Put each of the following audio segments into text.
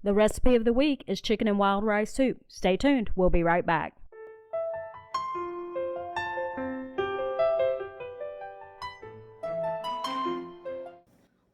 The recipe of the week is chicken and wild rice soup. Stay tuned. We'll be right back.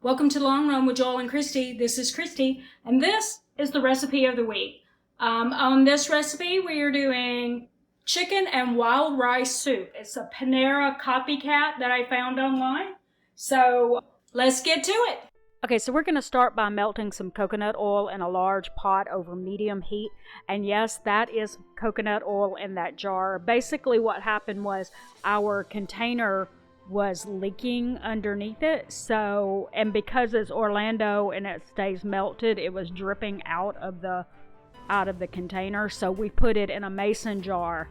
Welcome to Long Run with Joel and Christy. This is Christy, and this is the recipe of the week. On this recipe, we are doing chicken and wild rice soup. It's a Panera Copycat that I found online. So let's get to it. Okay, so we're going to start by melting some coconut oil in a large pot over medium heat. And yes, that is coconut oil in that jar. Basically what happened was our container was leaking underneath it. So, and because it's Orlando and it stays melted, it was dripping out of the container. So we put it in a mason jar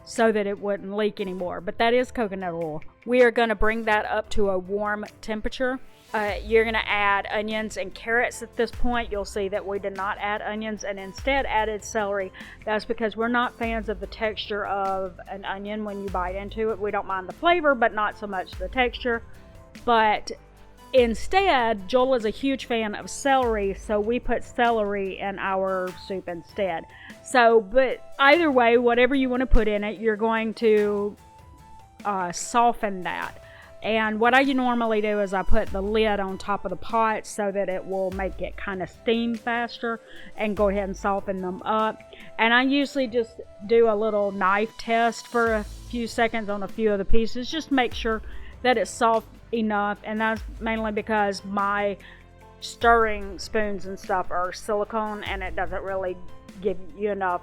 so that it wouldn't leak anymore. But that is coconut oil. We are going to bring that up to a warm temperature. You're going to add onions and carrots at this point. You'll see that we did not add onions and instead added celery. That's because we're not fans of the texture of an onion when you bite into it. We don't mind the flavor, but not so much the texture. But instead, Joel is a huge fan of celery, so we put celery in our soup instead. So, but either way, whatever you want to put in it, you're going to soften that. And what I normally do is I put the lid on top of the pot so that it will make it kind of steam faster and go ahead and soften them up. And I usually just do a little knife test for a few seconds on a few of the pieces, just to make sure that it's soft enough. And that's mainly because my stirring spoons and stuff are silicone and it doesn't really give you enough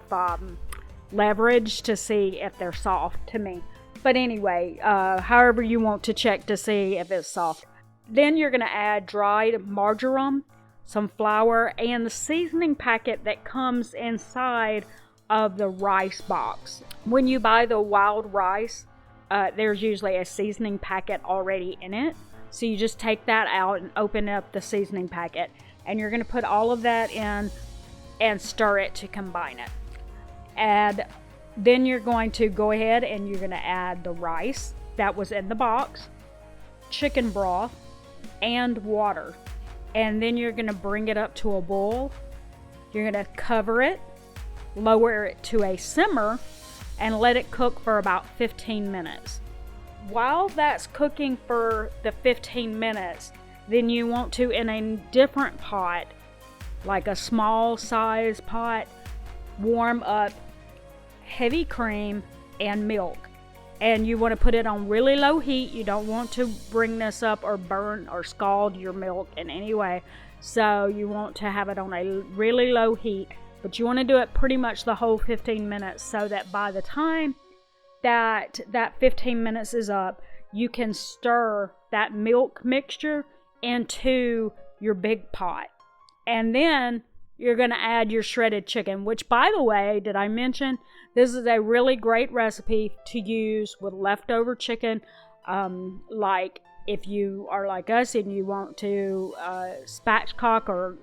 leverage to see if they're soft to me. But anyway, however you want to check to see if it's soft. Then you're going to add dried marjoram, some flour, and the seasoning packet that comes inside of the rice box. When you buy the wild rice, there's usually a seasoning packet already in it. So you just take that out and open up the seasoning packet. And you're going to put all of that in and stir it to combine it. Add Then you're going to go ahead and you're going to add the rice that was in the box, chicken broth, and water. And then you're going to bring it up to a boil. You're going to cover it, lower it to a simmer, and let it cook for about 15 minutes. While that's cooking for the 15 minutes, then you want to, in a different pot, like a small size pot, warm up heavy cream and milk. And you want to put it on really low heat. You don't want to bring this up or burn or scald your milk in any way. So you want to have it on a really low heat. But you want to do it pretty much the whole 15 minutes so that by the time that 15 minutes is up, you can stir that milk mixture into your big pot. And then you're going to add your shredded chicken, which, by the way, did I mention, this is a really great recipe to use with leftover chicken. Like if you are like us and you want to spatchcock or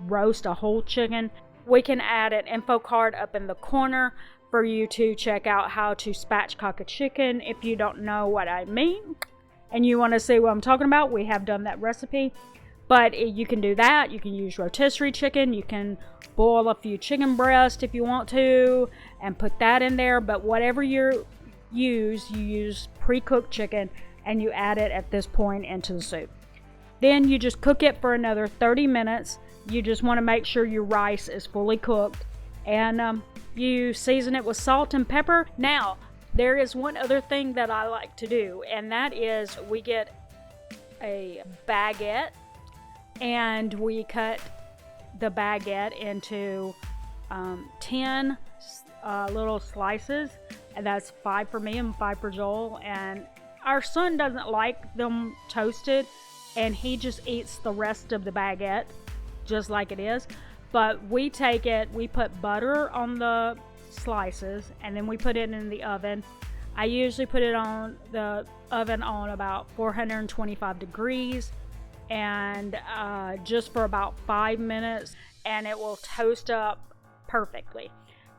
roast a whole chicken, we can add an info card up in the corner for you to check out how to spatchcock a chicken. If you don't know what I mean and you want to see what I'm talking about, we have done that recipe. But you can do that. You can use rotisserie chicken. You can boil a few chicken breasts if you want to and put that in there. But whatever you use pre-cooked chicken and you add it at this point into the soup. Then you just cook it for another 30 minutes. You just want to make sure your rice is fully cooked. And you season it with salt and pepper. Now, there is one other thing that I like to do, and that is we get a baguette. And we cut the baguette into 10 little slices. And that's 5 for me and 5 for Joel. And our son doesn't like them toasted. And he just eats the rest of the baguette just like it is. But we take it, we put butter on the slices. And then we put it in the oven. I usually put it on the oven on about 425 degrees. And just for about 5 minutes, and it will toast up perfectly.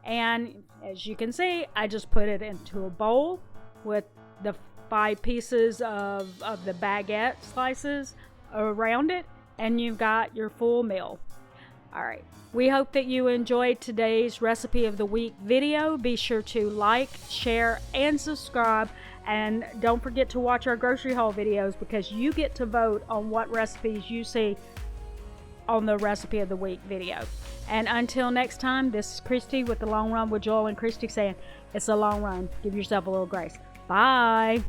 And as you can see, I just put it into a bowl with the 5 pieces of the baguette slices around it, and you've got your full meal. All right. We hope that you enjoyed today's Recipe of the Week video. Be sure to like, share, and subscribe. And don't forget to watch our grocery haul videos, because you get to vote on what recipes you see on the Recipe of the Week video. And until next time, this is Christy with The Long Run with Joel and Christy saying, it's a long run. Give yourself a little grace. Bye.